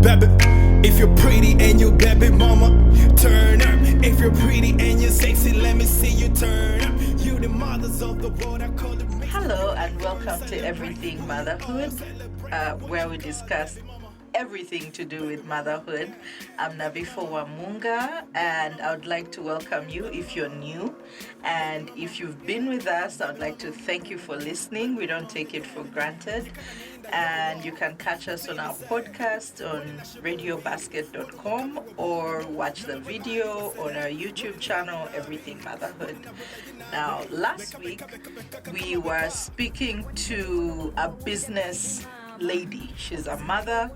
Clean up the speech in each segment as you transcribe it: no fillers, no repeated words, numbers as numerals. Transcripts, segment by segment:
Baby, if you're pretty and you baby mama, turn up. If you're pretty and you're sexy, let me see you turn up. You the mothers of the world, I call it. Hello and welcome to Everything Motherhood, where we discuss everything to do with motherhood. I'm Nabifo Wamunga, and I would like to welcome you if you're new. And if you've been with us, I would like to thank you for listening. We don't take it for granted. And you can catch us on our podcast on radiobasket.com or watch the video on our YouTube channel, Everything Motherhood. Now, last week, we were speaking to a business lady. She's a mother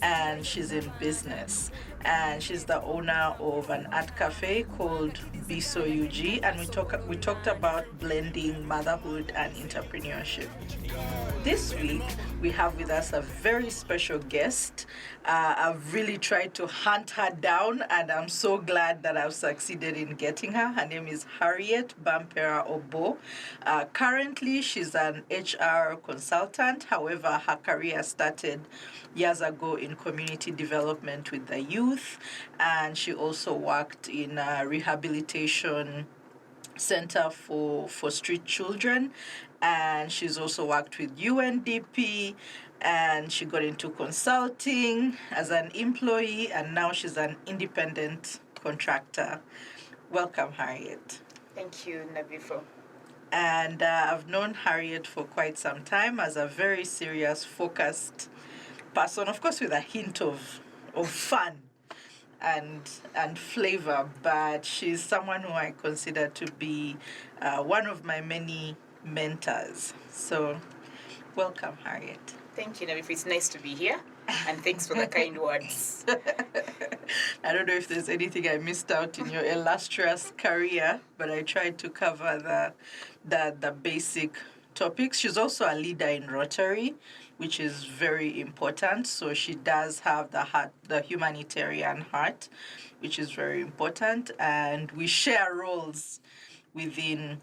and she's in business. And she's the owner of an art cafe called Biso UG. And we talked about blending motherhood and entrepreneurship. This week, we have with us a very special guest. I've really tried to hunt her down, and I'm so glad that I've succeeded in getting her. Her name is Harriet Bampeera Obbo. Currently, she's an HR consultant. However, her career started years ago in community development with the youth, and she also worked in a rehabilitation center for street children, and she's also worked with UNDP, and she got into consulting as an employee, and now she's an independent contractor. Welcome, Harriet. Thank you, Nabifo. And I've known Harriet for quite some time as a very serious, focused person, of course with a hint of fun and flavor, but she's someone who I consider to be one of my many mentors. So welcome, Harriet. Thank you, Nabifo. It's nice to be here, and thanks for the kind words. I don't know if there's anything I missed out in your illustrious career, but I tried to cover the basic topics. She's also a leader in Rotary, which is very important. So she does have the humanitarian heart, which is very important. And we share roles within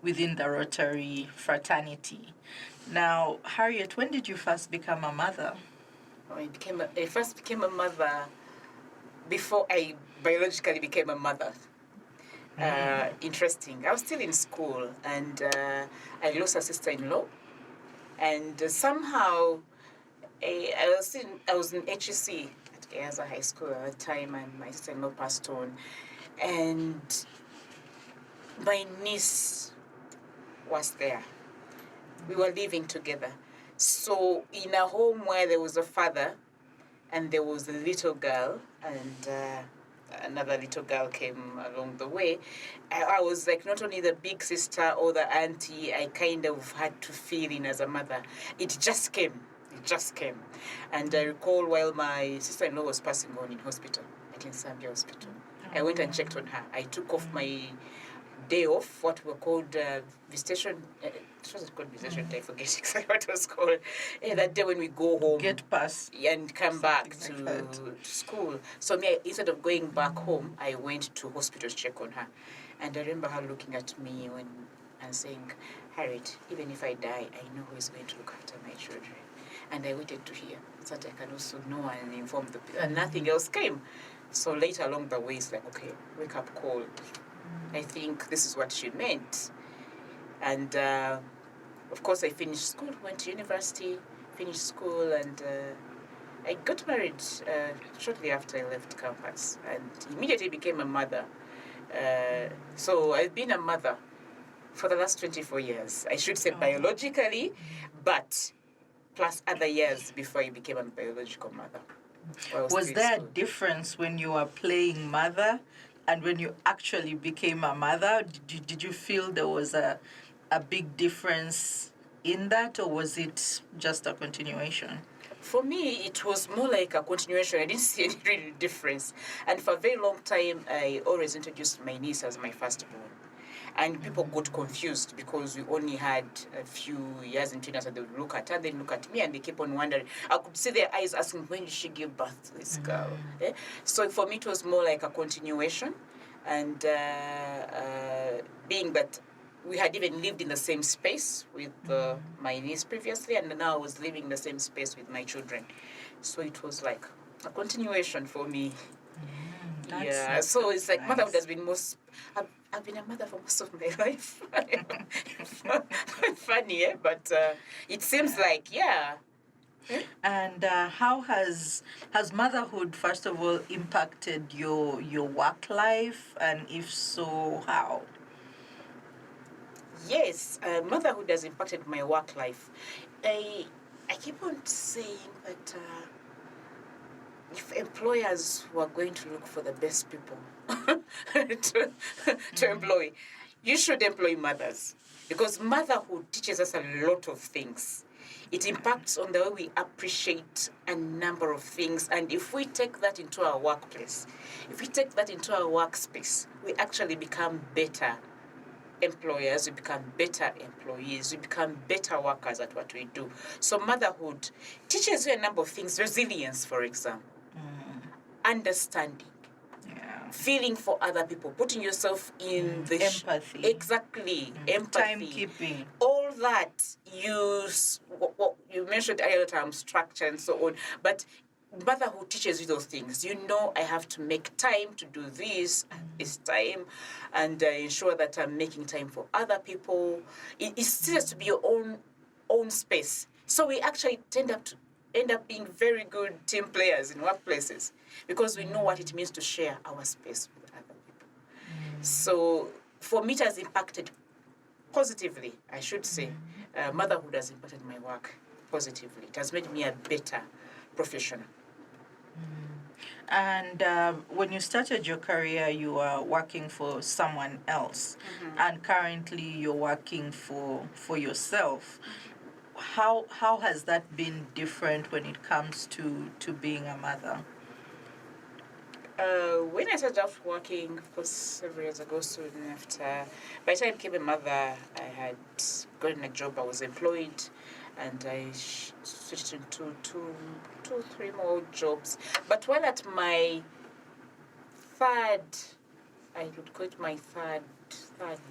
the Rotary fraternity. Now, Harriet, when did you first become a mother? I first became a mother before I biologically became a mother. Interesting. I was still in school, and I lost a sister-in-law. And somehow, I was in HEC at Gaza High School at the time, and my sister-in-law passed on. And my niece was there. We were living together. So in a home where there was a father, and there was a little girl, and another little girl came along the way, I was like not only the big sister or the auntie, I kind of had to feel in as a mother. It just came. And I recall while my sister-in-law was passing on in hospital, at Zambia Hospital, I went and checked on her. I took off my day off, what were called visitation. What was it called? Visitation? I forget exactly what it was called. That day when we go home, Get pass and come back to school. So me, instead of going back home, I went to hospital to check on her, and I remember her looking at me and saying, "Harriet, even if I die, I know who is going to look after my children." And I waited to hear so that I can also know and inform the people. And nothing else came. So later along the way, it's like, okay, wake up call. I think this is what she meant. And of course, I finished school, went to university, finished school, and I got married shortly after I left campus, and immediately became a mother. So I've been a mother for the last 24 years. I should say biologically, but plus other years before I became a biological mother. Was there a difference when you were playing mother and when you actually became a mother? Did you feel there was a big difference in that, or was it just a continuation? For me, it was more like a continuation. I didn't see any real difference. And for a very long time, I always introduced my niece as my firstborn. And people got confused because we only had a few years in between us, and they would look at her, then look at me, and they keep on wondering. I could see their eyes asking, when did she give birth to this girl? Yeah? So for me, it was more like a continuation. And being that we had even lived in the same space with my niece previously, and now I was living in the same space with my children. So it was like a continuation for me. That's So it's like nice. motherhood has been I've been a mother for most of my life. Funny, eh? But it seems like, And how has motherhood, first of all, impacted your work life, and if so, how? Yes, motherhood has impacted my work life. I keep on saying that if employers were going to look for the best people to employ, you should employ mothers, because motherhood teaches us a lot of things. It impacts on the way we appreciate a number of things, and if we take that into our workplace, if we take that into our workspace, we actually become better employers, we become better employees, we become better workers at what we do. So motherhood teaches you a number of things. Resilience, for example, understanding, feeling for other people, putting yourself in the empathy. Exactly, empathy. Timekeeping. All that what you mentioned earlier, term structure and so on, but motherhood teaches you those things. You know, I have to make time to do this at this time, and ensure that I'm making time for other people. It still has to be your own space. So we actually end up being very good team players in workplaces, because we know what it means to share our space with other people. So for me, it has impacted positively, I should say. Motherhood has impacted my work positively. It has made me a better professional. And when you started your career, you were working for someone else, and currently you're working for yourself. How has that been different when it comes to being a mother? When I started off working, of course, several years ago, soon after, by the time I became a mother, I had gotten a job, I was employed, and I switched into two, three more jobs. But while at my third, I would call it my third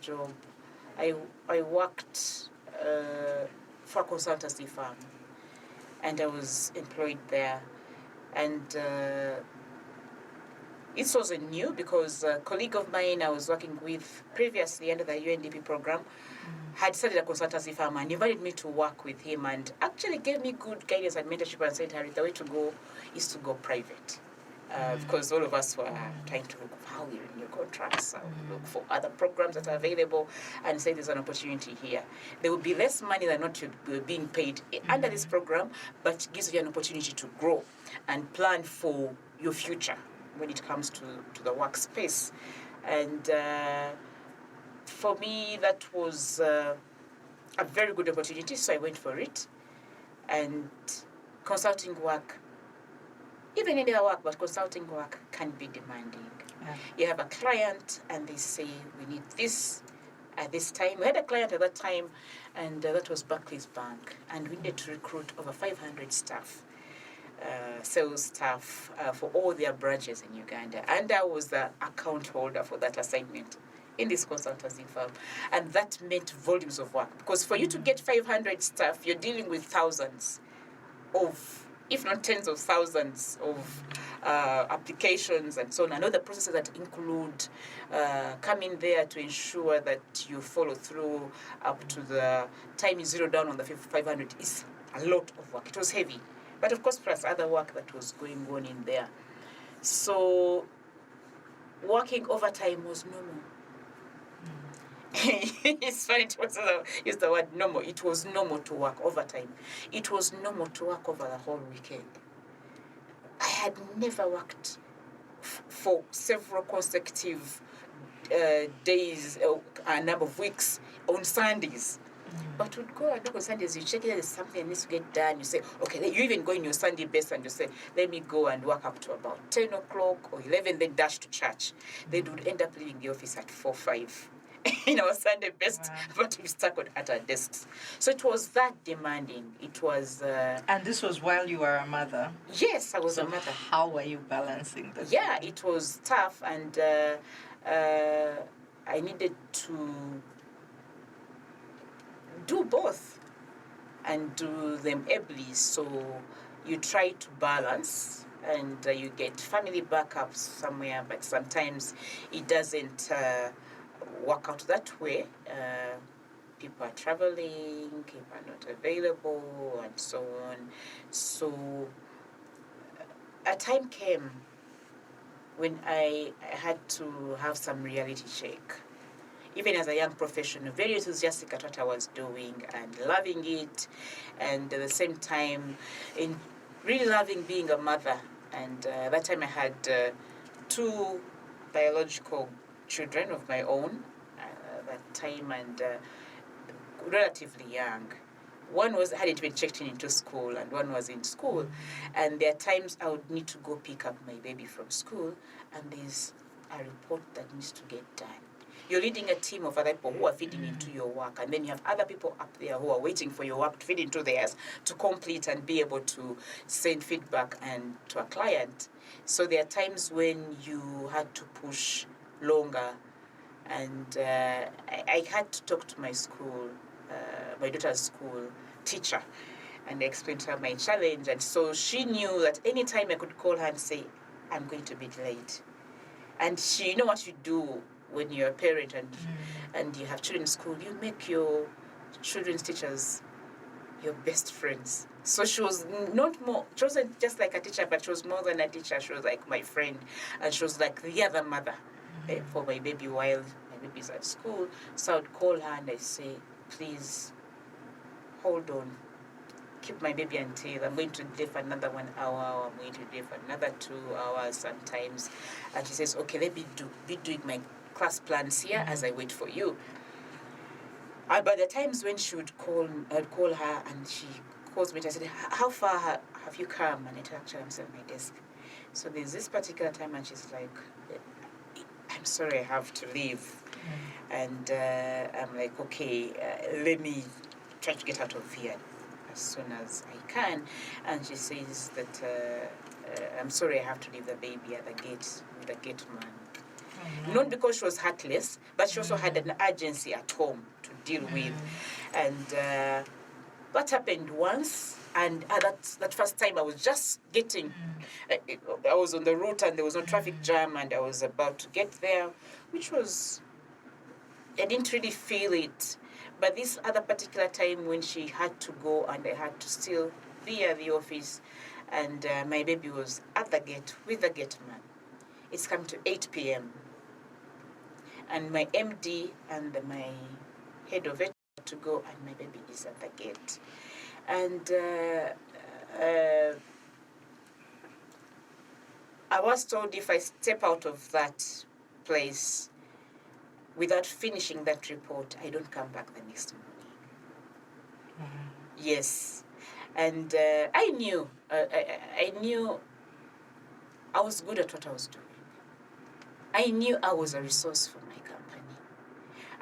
job, I worked for a consultancy firm, and I was employed there. And it wasn't new, because a colleague of mine I was working with previously under the UNDP program had started a consultancy firm and invited me to work with him, and actually gave me good guidance and mentorship, and said, Harriet, the way to go is to go private. Because all of us were trying to look for how we renew contracts, look for other programs that are available, and say there's an opportunity here. There will be less money than what you're being paid under this program, but it gives you an opportunity to grow and plan for your future when it comes to the workspace. And for me, that was a very good opportunity, so I went for it. And consulting work, even any other work, but consulting work can be demanding. You have a client and they say, we need this at this time. We had a client at that time, and that was Barclays Bank, and we needed to recruit over 500 staff. Sales staff for all their branches in Uganda, and I was the account holder for that assignment in this consultancy firm, and that meant volumes of work, because for you to get 500 staff, you're dealing with thousands of, if not tens of thousands of applications and so on, and all the processes that include coming there to ensure that you follow through up to the time you zero down on the 500 is a lot of work. It was heavy. But of course, plus other work that was going on in there. So working overtime was normal. It's funny to use the word normal. It was normal to work overtime. It was normal to work over the whole weekend. I had never worked for several consecutive days, a number of weeks on Sundays. But we'd go and look on Sundays, you check it, there's something that needs to get done. You say, okay, you even go in your Sunday best and you say, let me go and work up to about 10 o'clock or 11, then dash to church. They would end up leaving the office at 4, 5 in our Sunday best, but we stuck at our desks. So it was that demanding. It was... and this was while you were a mother? Yes, I was a mother. How were you balancing that? Yeah, it was tough, and I needed to do both and do them ably. So you try to balance and you get family backups somewhere, but sometimes it doesn't work out that way. People are traveling, people are not available, and so on. So a time came when I had to have some reality check. Even as a young professional, very enthusiastic at what I was doing and loving it, and at the same time, in really loving being a mother. And that time I had 2 biological children of my own that time, and relatively young. One hadn't been checked into school, and one was in school. And there are times I would need to go pick up my baby from school, and there's a report that needs to get done. You're leading a team of other people who are feeding into your work, and then you have other people up there who are waiting for your work to feed into theirs to complete and be able to send feedback and to a client. So there are times when you had to push longer, and I had to talk to my school, my daughter's school teacher, and explain to her my challenge. And so she knew that anytime I could call her and say, I'm going to be late. And she, you know what you do when you're a parent and you have children in school, you make your children's teachers your best friends. So she wasn't just like a teacher, but she was more than a teacher. She was like my friend, and she was like the other mother for my baby while my baby's at school. So I would call her and I say, please, hold on. Keep my baby until I'm going to delay for another 1 hour, or I'm going to delay for another 2 hours sometimes. And she says, okay, let me be doing my class plans here as I wait for you. And by the times when she would call, I'd call her and she calls me and I said, how far have you come? And I tell her, I'm still at my desk. So there's this particular time and she's like, I'm sorry, I have to leave. And I'm like, okay, let me try to get out of here as soon as I can. And she says that, I'm sorry, I have to leave the baby at the gate with the gate man. Not because she was heartless, but she also had an urgency at home to deal with. And that happened once. And that first time I was just getting, I was on the route and there was no traffic jam and I was about to get there, which was, I didn't really feel it. But this other particular time when she had to go and I had to still be at the office and my baby was at the gate with the gate man. It's come to 8 p.m. And my MD and my head of it to go and my baby is at the gate. And I was told if I step out of that place without finishing that report, I don't come back the next morning. Yes. And I knew I was good at what I was doing. I knew I was a resource for my company.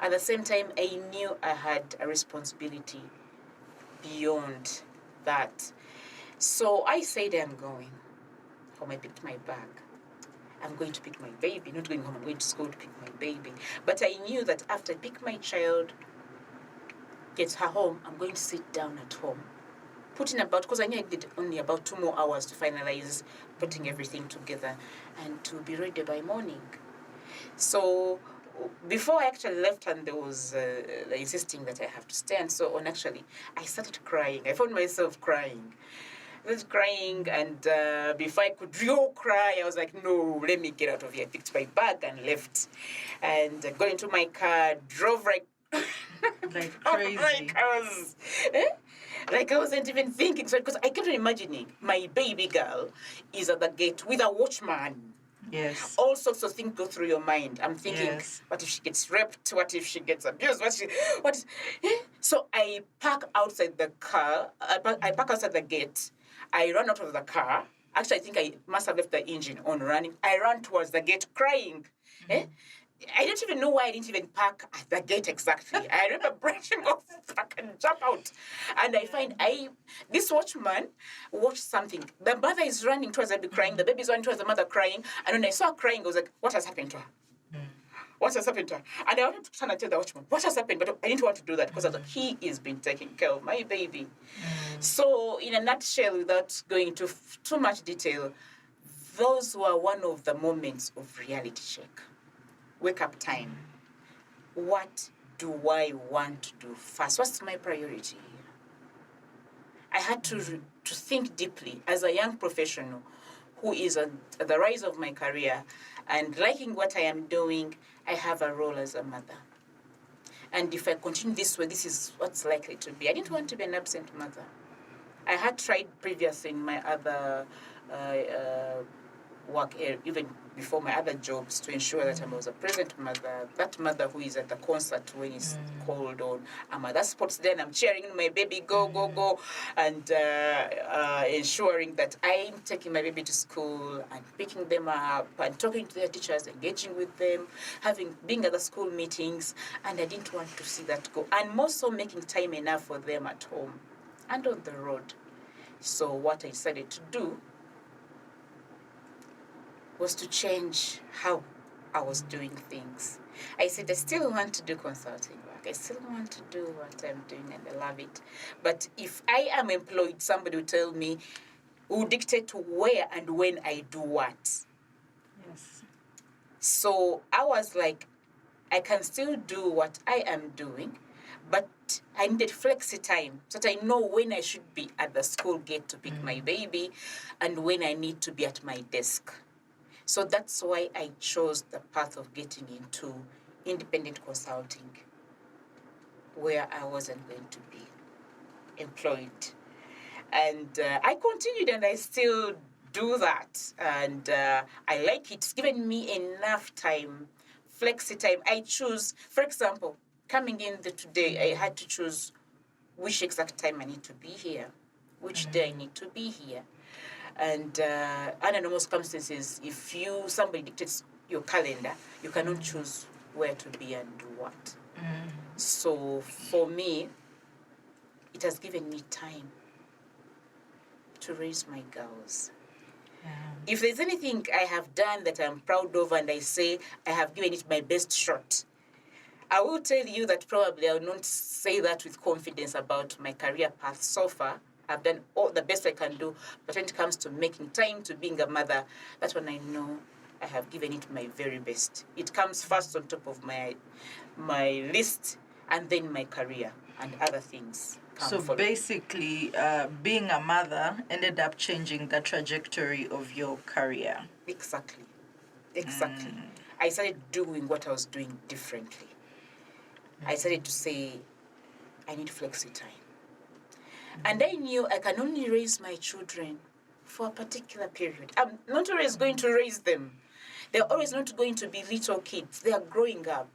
At the same time, I knew I had a responsibility beyond that. So I said, I'm going home. I picked my bag. I'm going to pick my baby. Not going home, I'm going to school to pick my baby. But I knew that after I pick my child, get her home, I'm going to sit down at home. Putting about, because I knew I did only about 2 more hours to finalize putting everything together and to be ready by morning. So before I actually left and there was insisting that I have to stay and so on, actually, I started crying. I found myself crying. I was crying and before I could real cry, I was like, no, let me get out of here. I picked my bag and left and got into my car, drove like crazy. Like I wasn't even thinking. So because I kept imagining my baby girl is at the gate with a watchman. Yes. All sorts of things go through your mind. I'm thinking, Yes. What if she gets raped? What if she gets abused? So I park outside the car. I park outside the gate. I run out of the car. Actually, I think I must have left the engine on running. I ran towards the gate crying. I don't even know why I didn't even park at the gate exactly. I remember branching off so I can jump out. And I find this watchman watched something. The mother is running towards the baby crying. The baby is running towards the mother crying. And when I saw her crying, I was like, what has happened to her? What has happened to her? And I wanted to turn and tell the watchman, what has happened? But I didn't want to do that because I was like, he is been taking care of my baby. So in a nutshell, without going into too much detail, those were one of the moments of reality check. Wake up time. What do I want to do first? What's my priority here? I had to think deeply as a young professional who is at the rise of my career and liking what I am doing. I have a role as a mother. And if I continue this way, this is what's likely to be. I didn't want to be an absent mother. I had tried previously in my other work, even before my other jobs, to ensure that I was a present mother, that mother who is at the concert when it's called on. I'm at that sports day and I'm cheering my baby, go, go, go, and ensuring that I'm taking my baby to school and picking them up and talking to their teachers, engaging with them, being at the school meetings, and I didn't want to see that go. And more so making time enough for them at home and on the road. So what I decided to do was to change how I was doing things. I said, I still want to do consulting work. I still want to do what I'm doing and I love it. But if I am employed, somebody will tell me, will dictate where and when I do what. Yes. So I was like, I can still do what I am doing, but I needed flexi time so that I know when I should be at the school gate to pick my baby and when I need to be at my desk. So that's why I chose the path of getting into independent consulting, where I wasn't going to be employed. And I continued and I still do that. And I like it. It's given me enough time, flexi time. I choose, for example, coming in today, I had to choose which exact time I need to be here, which day I need to be here. And under normal circumstances, if somebody dictates your calendar, you cannot choose where to be and do what. So for me, it has given me time to raise my girls. If there's anything I have done that I'm proud of and I say I have given it my best shot, I will tell you that probably I will not say that with confidence about my career path so far. I've done all the best I can do, but when it comes to making time to being a mother, that's when I know I have given it my very best. It comes first on top of my list, and then my career and other things. So basically, being a mother ended up changing the trajectory of your career. Exactly. I started doing what I was doing differently. I started to say, I need flexi time. And I knew I can only raise my children for a particular period. I'm not always going to raise them. They're always not going to be little kids. They are growing up.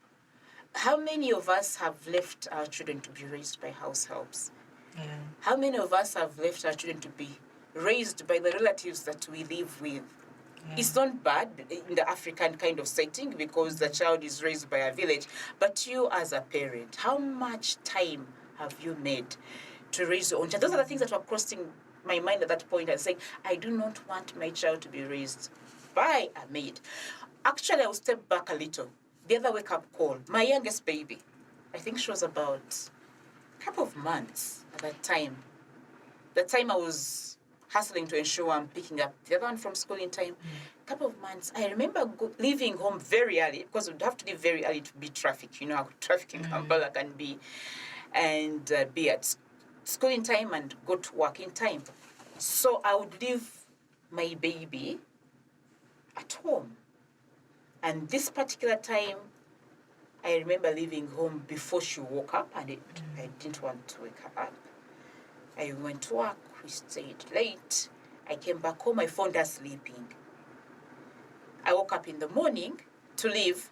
How many of us have left our children to be raised by house helps? Yeah. How many of us have left our children to be raised by the relatives that we live with? Yeah. It's not bad in the African kind of setting because the child is raised by a village. But you as a parent, how much time have you made to raise your own child? Those are the things that were crossing my mind at that point and saying, I do not want my child to be raised by a maid. Actually, I will step back a little. The other wake-up call, my youngest baby, I think she was about a couple of months at that time. The time I was hustling to ensure I'm picking up the other one from school in time. A couple of months. I remember leaving home very early because we'd have to leave very early to beat traffic. You know how traffic in Kampala can be. And be at school in time and go to work in time. So I would leave my baby at home. And this particular time, I remember leaving home before she woke up, and I didn't want to wake her up. I went to work, we stayed late. I came back home, I found her sleeping. I woke up in the morning to leave,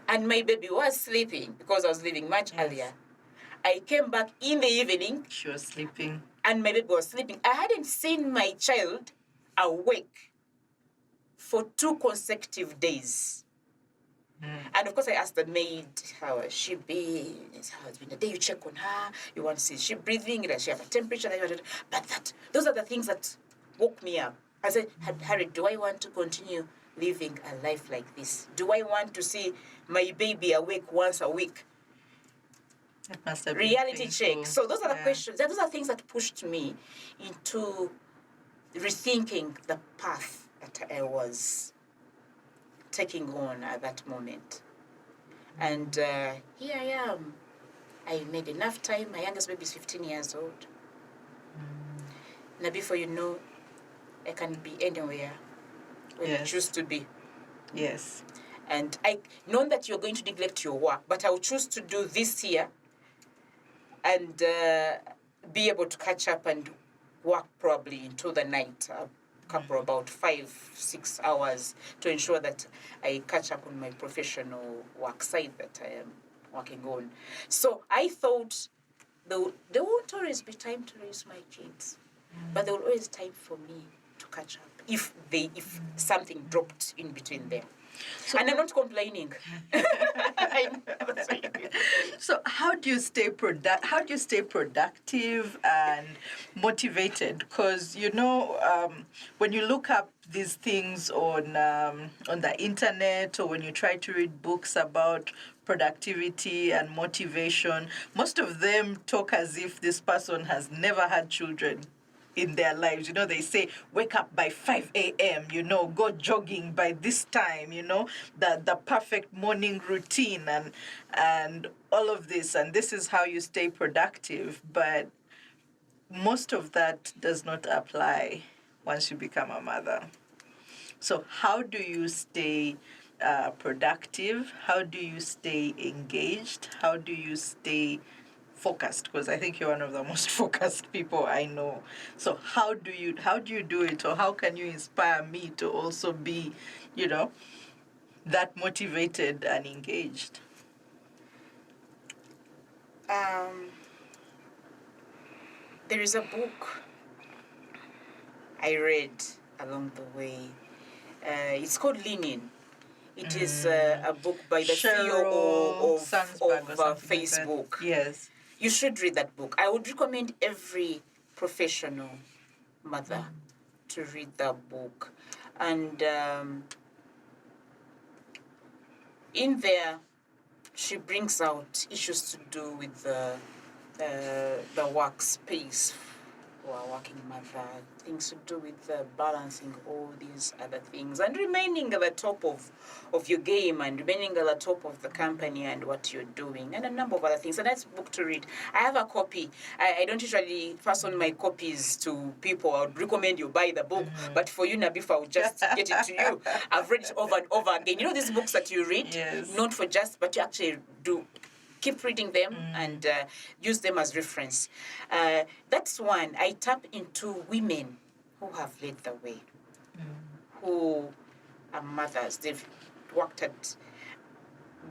and my baby was sleeping because I was leaving much earlier. I came back in the evening. She was sleeping. And my baby was sleeping. I hadn't seen my child awake for 2 consecutive days. And of course, I asked the maid, how has she been? How has been the day? You check on her. You want to see, is she breathing? Does she have a temperature? But those are the things that woke me up. I said, Harriet, do I want to continue living a life like this? Do I want to see my baby awake once a week? It must have been reality painful. check. So those are the questions. Those are things that pushed me into rethinking the path that I was taking on at that moment. And here I am. I made enough time. My youngest baby is 15 years old. Now, before you know, I can be anywhere when I choose to be. Yes. And I know that you're going to neglect your work, but I will choose to do this here and be able to catch up and work probably into the night, couple about 5-6 hours to ensure that I catch up on my professional work side that I am working on. So I thought there won't always be time to raise my kids, but there will always time for me to catch up if something dropped in between them. So, and I'm not complaining. So how do you stay productive and motivated? Because when you look up these things on the internet, or when you try to read books about productivity and motivation, most of them talk as if this person has never had children in their lives. They say, wake up by 5 a.m., go jogging by this time, the perfect morning routine and all of this. And this is how you stay productive. But most of that does not apply once you become a mother. So how do you stay productive? How do you stay engaged? How do you stay focused? Because I think you're one of the most focused people I know. So how do you do it, or how can you inspire me to also be, that motivated and engaged? There is a book I read along the way. It's called Leaning. It is a book by the CEO of Facebook. Like yes. You should read that book. I would recommend every professional mother to read that book. And in there, she brings out issues to do with the workspace for a working mother, things to do with balancing all these other things and remaining at the top of your game and remaining at the top of the company and what you're doing and a number of other things. And that's a book to read. I have a copy. I don't usually pass on my copies to people. I would recommend you buy the book. But for you, Nabifa, I will just get it to you. I've read it over and over again. You know these books that you read? Yes. Not for just, but you actually do. Keep reading them and use them as reference. That's one. I tap into women who have led the way, who are mothers. They've worked at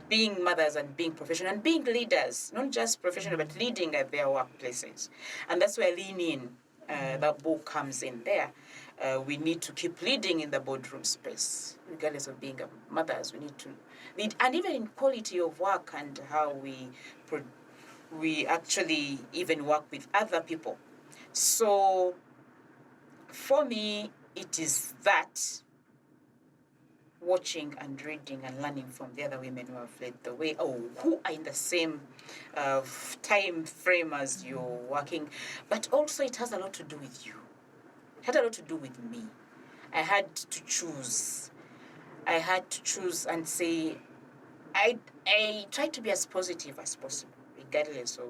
being mothers and being professional and being leaders, not just professional, but leading at their workplaces. And that's where Lean In, that book comes in there. We need to keep leading in the boardroom space, regardless of being mothers. We need to lead, and even in quality of work and how we actually even work with other people. So for me, it is that watching and reading and learning from the other women who have led the way, or who are in the same time frame as you're working. But also it has a lot to do with you. It had a lot to do with me. I had to choose and say, I try to be as positive as possible, regardless of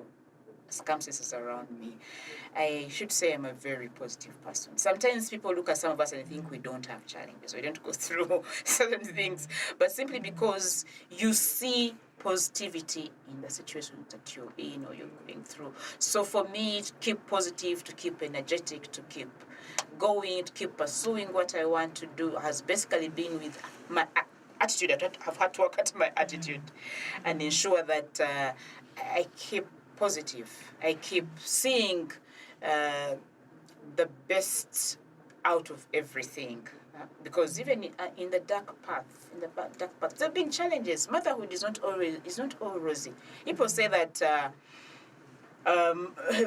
circumstances around me. I should say I'm a very positive person. Sometimes people look at some of us and think we don't have challenges, we don't go through certain things, but simply because you see positivity in the situation that you're in or you're going through. So for me, to keep positive, to keep energetic, to keep going, to keep pursuing what I want to do has basically been with my attitude. I've had to work at my attitude and ensure that I keep positive. I keep seeing the best out of everything. Because even in the dark path, there have been challenges. Motherhood is not all rosy. People say that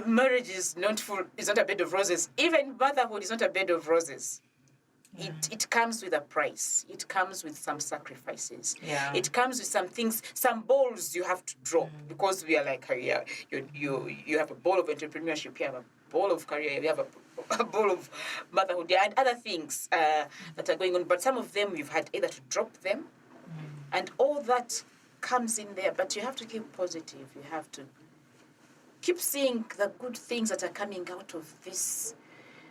marriage is not a bed of roses. Even motherhood is not a bed of roses. Yeah. It comes with a price. It comes with some sacrifices. Yeah. It comes with some things, some balls you have to drop because we are like, you have a ball of entrepreneurship, you have a ball of career, you have a ball of motherhood and other things that are going on. But some of them you've had either to drop them, and all that comes in there. But you have to keep positive. You have to keep seeing the good things that are coming out of this.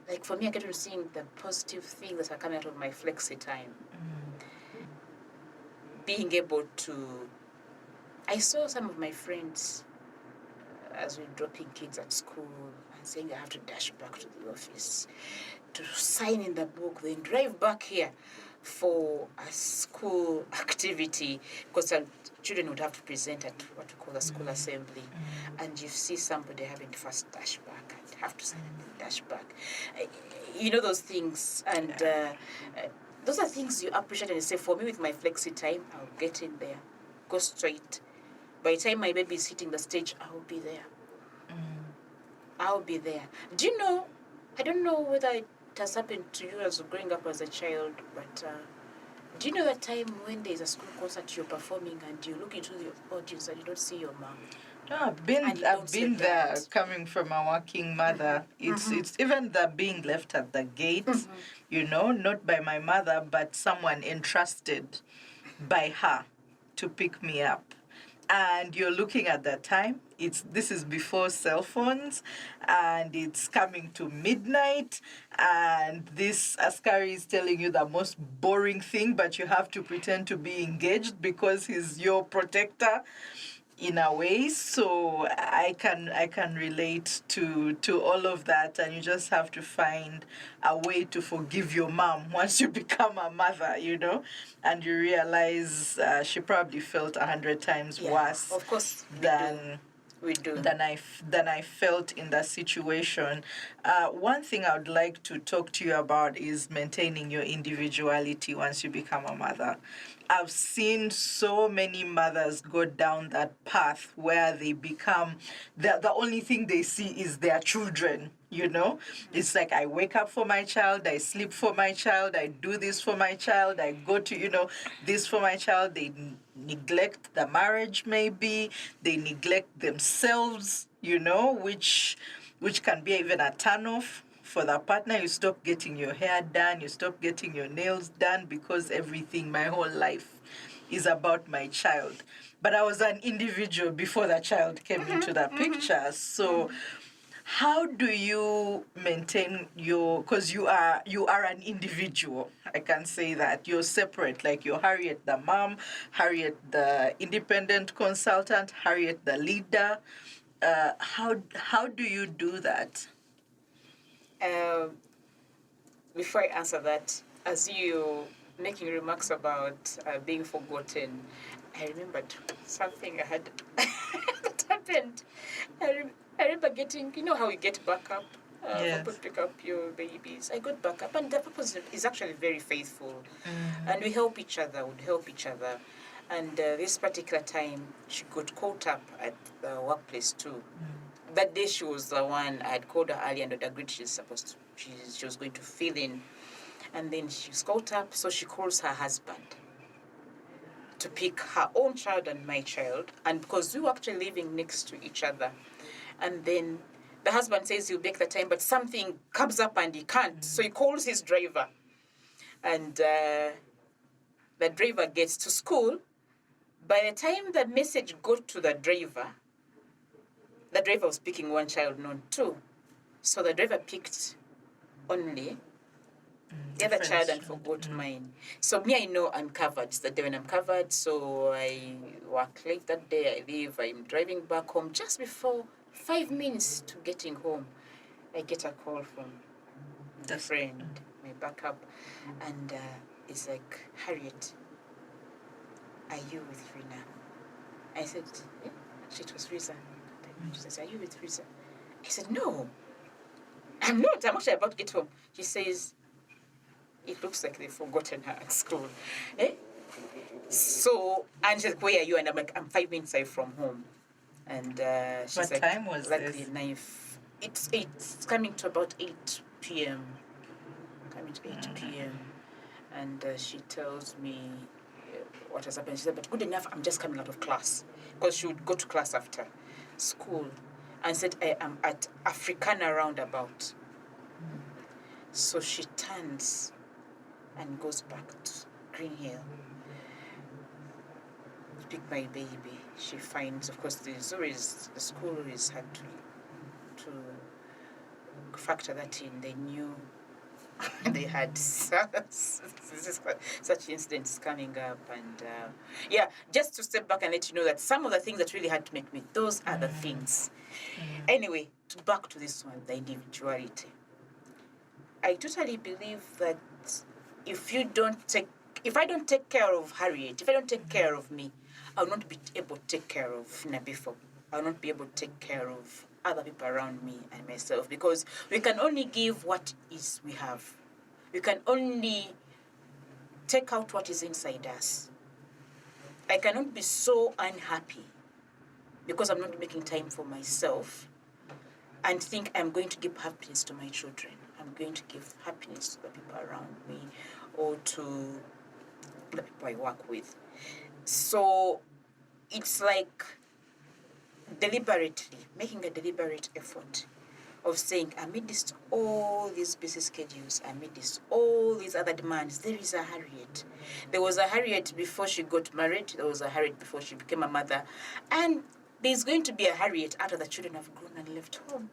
Like for me, I get to seeing the positive things that are coming out of my flexi time. Being able to... I saw some of my friends as we're dropping kids at school and saying I have to dash back to the office to sign in the book, then drive back here for a school activity, because children would have to present at what we call the school assembly, and you see somebody having to first dash back and have to sign and then dash back. You know those things, and those are things you appreciate and you say, for me with my flexi time, I'll get in there, go straight. By the time my baby is hitting the stage, I'll be there. I'll be there. Do you know, I don't know whether it has happened to you as growing up as a child, but do you know that time when there's a school concert you're performing and you look into the audience and you don't see your mom? No, I've been there, coming from a working mother. It's even the being left at the gate, you know, not by my mother, but someone entrusted by her to pick me up. And you're looking at that time. This is before cell phones, and it's coming to midnight, and this askari is telling you the most boring thing, but you have to pretend to be engaged because he's your protector in a way. So I can relate to all of that, and you just have to find a way to forgive your mom once you become a mother, you know, and you realize she probably felt 100 times worse, of course, than we do. than I felt in that situation. One thing I would like to talk to you about is maintaining your individuality once you become a mother. I've seen so many mothers go down that path where they become, the only thing they see is their children, you know? It's like, I wake up for my child, I sleep for my child, I do this for my child, I go to, you know, this for my child. They neglect the marriage maybe, they neglect themselves, you know, which can be even a turn-off for the partner. You stop getting your hair done, you stop getting your nails done because everything, my whole life is about my child. But I was an individual before the child came into the picture. So how do you maintain because you are an individual, I can say that. You're separate, like you're Harriet the mom, Harriet the independent consultant, Harriet the leader. How do you do that? Before I answer that, as you making remarks about being forgotten, I remembered something I had that happened. I remember getting, you know how you get backup Yes. to pick up your babies. I got backup, and the purpose is actually very faithful, and we help each other. And this particular time, she got caught up at the workplace too. That day she was the one, I had called her earlier and had agreed she was going to fill in. And then she was caught up, so she calls her husband to pick her own child and my child. And because we were actually living next to each other. And then the husband says he'll make the time, but something comes up and he can't. So he calls his driver. And the driver gets to school. By the time the message got to the driver was picking one child, not two. So the driver picked only the other child and forgot mine. So me, I know I'm covered. It's the day when I'm covered. So I work late that day. I leave. I'm driving back home. Just before 5 minutes to getting home, I get a call from a friend, my backup. And it's like, Harriet, are you with Rina? I said, yeah. Actually, it was Risa. She says, are you with Risa? I said, no, I'm not. I'm actually about to get home. She says, it looks like they've forgotten her at school. So, and she's like, where are you? And I'm like, I'm 5 minutes away from home. And she's what like, time was like this? The knife. It's coming to about 8 p.m. Coming to 8 p.m. And she tells me what has happened. She said, but good enough, I'm just coming out of class. Because she would go to class after school. And said, I am at Africana roundabout. So she turns and goes back to Green Hill. Pick my baby. She finds, of course, the school is had to factor that in. They knew they had such incidents coming up, and just to step back and let you know that some of the things that really had to make me, those are the things. Anyway, back to this one, the individuality. I totally believe that if I don't take care of Harriet, if I don't take care of me, I will not be able to take care of Nabifo. I will not be able to take care of other people around me and myself, because we can only give what is we have. We can only take out what is inside us. I cannot be so unhappy because I'm not making time for myself and think I'm going to give happiness to my children. I'm going to give happiness to the people around me or to the people I work with. So it's like deliberately, making a deliberate effort of saying, amidst all these busy schedules, amidst all these other demands, there is a Harriet. There was a Harriet before she got married. There was a Harriet before she became a mother. And there's going to be a Harriet after the children have grown and left home.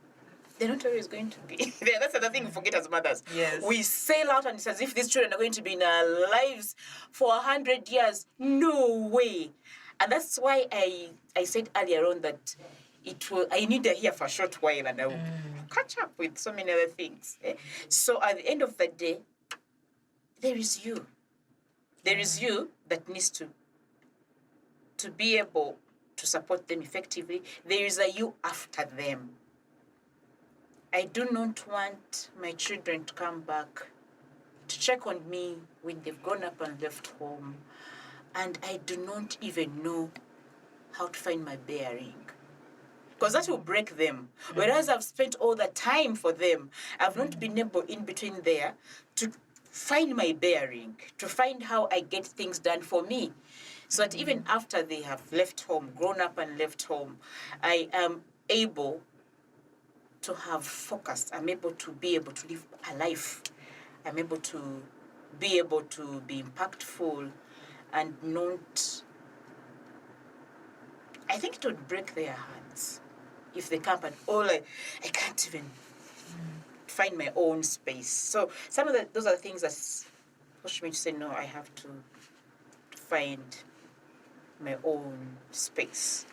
They're not always going to be. That's the thing we forget as mothers. Yes. We sail out and it's as if these children are going to be in our lives for 100 years. No way. And that's why I said earlier on that I need her here for a short while and I will catch up with so many other things. So at the end of the day, there is you. There is you that needs to be able to support them effectively. There is a you after them. I do not want my children to come back to check on me when they've grown up and left home, and I do not even know how to find my bearing. Because that will break them. Whereas I've spent all the time for them, I've not been able in between there to find my bearing, to find how I get things done for me. So that even after they have left home, grown up and left home, I am able to have focus. I'm able to be able to live a life. I'm able to be impactful and not... I think it would break their hearts if they come and I can't even find my own space. So those are the things that push me to say, no, I have to find my own space.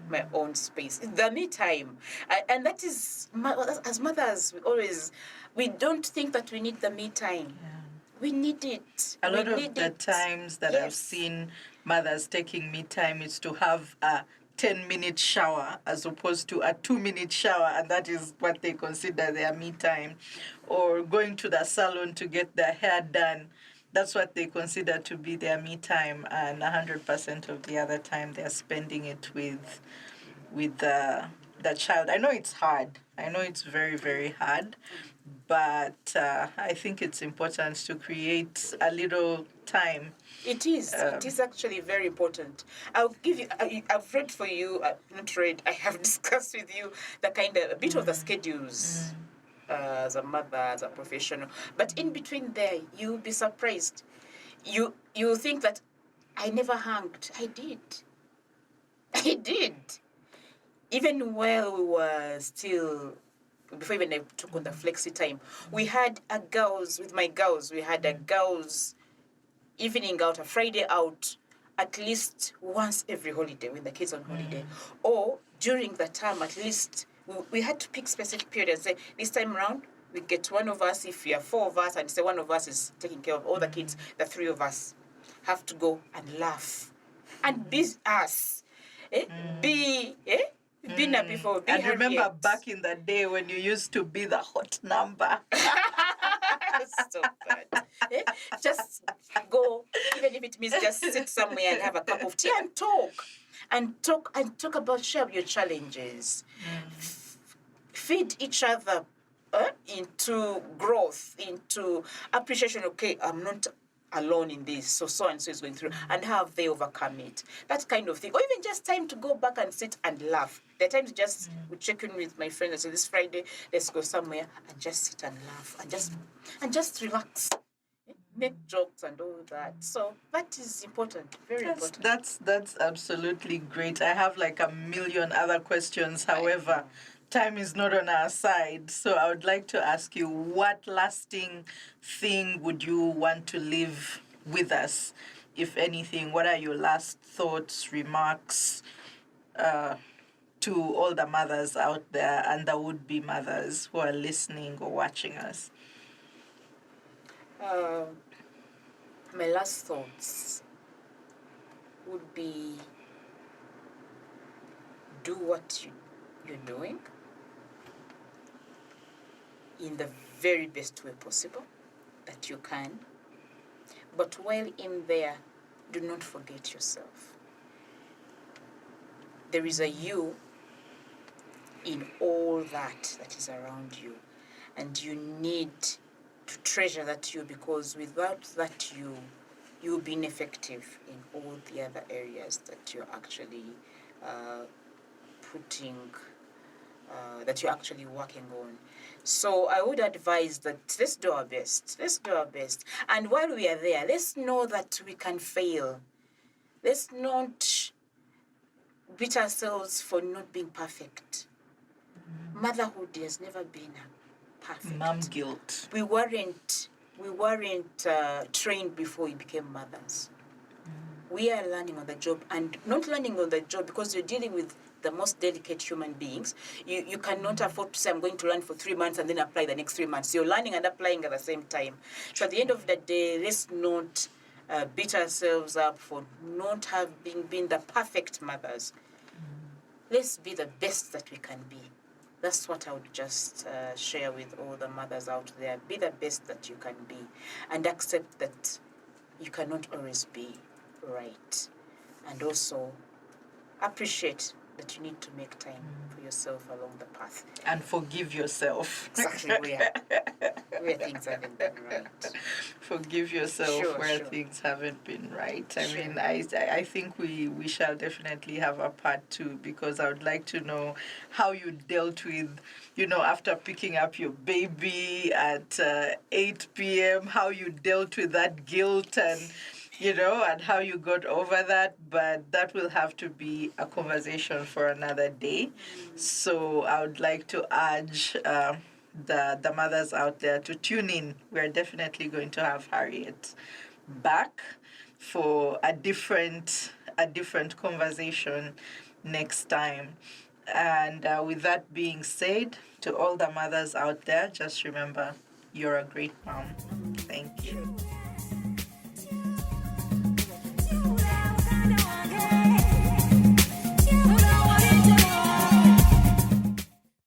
My own space. The me time. And that is, as mothers, we don't think that we need the me time. Yeah. We need it. A lot of the times that I've seen mothers taking me time is to have a 10-minute shower as opposed to a 2-minute shower, and that is what they consider their me time. Or going to the salon to get their hair done. That's what they consider to be their me time, and 100% of the other time they're spending it with the child. I know it's hard. I know it's very, very hard, but I think it's important to create a little time. It is. It is actually very important. I'll give you. I've read for you. Not read. I have discussed with you a bit of the schedules. As a mother, as a professional. But in between there, you'll be surprised. You'll think that I never hanged. I did. Even while we were still, before even I took on the flexi time, we had a girls evening out, a Friday out, at least once every holiday when the kids on holiday. Or during the term, at least we had to pick specific periods and say, this time around, we get one of us, if we are 4 of us, and say one of us is taking care of all the kids, the 3 of us have to go and laugh. And be us. Be Before. Be and Harriet. Remember back in the day when you used to be the hot number. Stop that. Just go, even if it means just sit somewhere and have a cup of tea and talk about, share your challenges. Feed each other into growth, into appreciation. Okay, I'm not alone in this, so and so is going through, and how have they overcome it? That kind of thing. Or even just time to go back and sit and laugh. There are times just we check in with my friends and say, this Friday, let's go somewhere and just sit and laugh and just relax. Make jokes and all that. So that is important, very important. That's absolutely great. I have like a million other questions. However, time is not on our side. So I would like to ask you, what lasting thing would you want to leave with us, if anything? What are your last thoughts, remarks to all the mothers out there and the would-be mothers who are listening or watching us? My last thoughts would be, do what you're doing in the very best way possible that you can. But while in there, do not forget yourself. There is a you in all that is around you. And you need to treasure that you, because without that you'll be ineffective in all the other areas that you're actually that you're actually working on. So I would advise that let's do our best. And while we are there, let's know that we can fail. Let's not beat ourselves for not being perfect. Motherhood has never been perfect. Mom guilt. We weren't trained before we became mothers. We are learning on the job, and not learning on the job because you're dealing with the most delicate human beings. You cannot afford to say, I'm going to learn for 3 months and then apply the next 3 months. You're learning and applying at the same time. So at the end of the day, let's not beat ourselves up for not having been the perfect mothers. Let's be the best that we can be. That's what I would just share with all the mothers out there. Be the best that you can be, and accept that you cannot always be right. And also appreciate that you need to make time for yourself along the path. And forgive yourself. Exactly where things haven't been right. Forgive yourself where things haven't been right. I mean, I think we shall definitely have a part 2, because I would like to know how you dealt with, after picking up your baby at 8 p.m., how you dealt with that guilt and and how you got over that. But that will have to be a conversation for another day. So I would like to urge the mothers out there to tune in. We're definitely going to have Harriet back for a different conversation next time. And with that being said, to all the mothers out there, just remember, you're a great mom. Thank you.